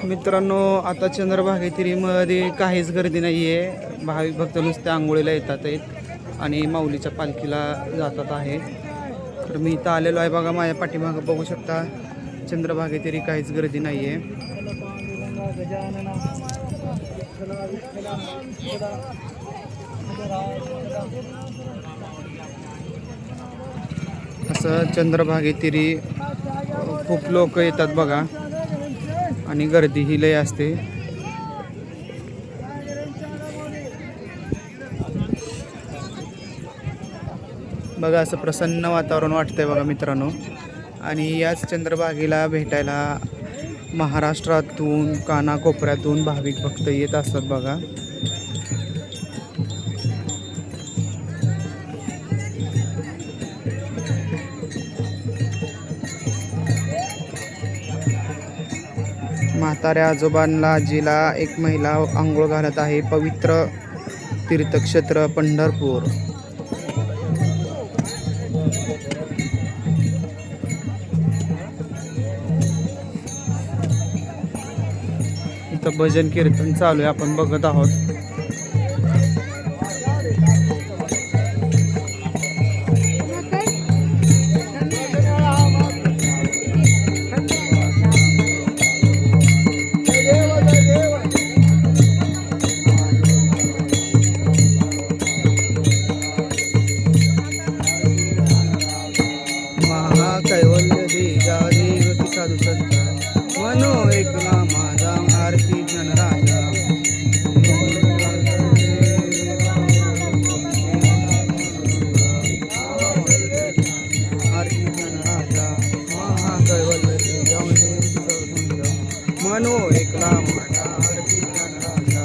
मित्रांनो, आता चंद्रभागेतिरीमध्ये काहीच गर्दी नाही आहे. भाविक भक्त नुसते आंघोळीला येतात आहेत आणि माऊलीच्या पालखीला जातात आहे. तर मी इथं आलेलो आहे बघा, माझ्या पाठीमागं बघू शकता चंद्रभागेतिरी काहीच गर्दी नाही आहे. असं चंद्रभागेतिरी खूप लोक येतात बघा आणि गर्दी ही लय असते. बघा असं प्रसन्न वातावरण वाटतंय बघा मित्रांनो. आणि याच चंद्रभागेला भेटायला महाराष्ट्रातून कानाकोपऱ्यातून भाविक भक्त येत असतात बघा. म्हाताऱ्या आजोबांना आजीला एक महिला आंघोळ घालत आहे. पवित्र तीर्थक्षेत्र पंढरपूर. इथं भजन कीर्तन चालू आहे, आपण बघत आहोत. कैवल्य देजा देवती साधू संत मनो एकला माझा आरती जनराजा. आरती जनराजा महाकैवल्य देजा देवती साधू संत मनो एकला माझा आरती जनराजा.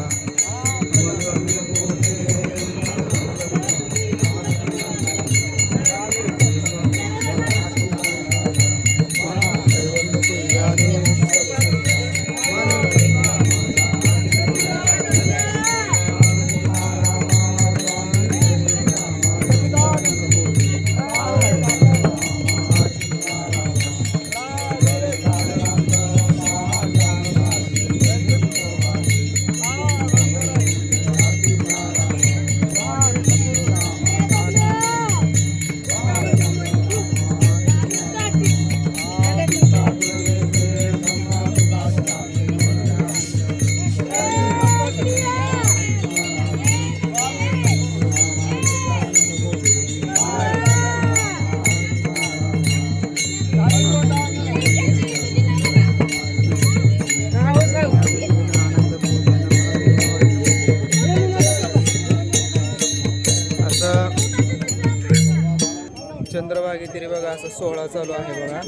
चंद्रभागेतिरी बघा असं सोहळा चालू आहे बघा.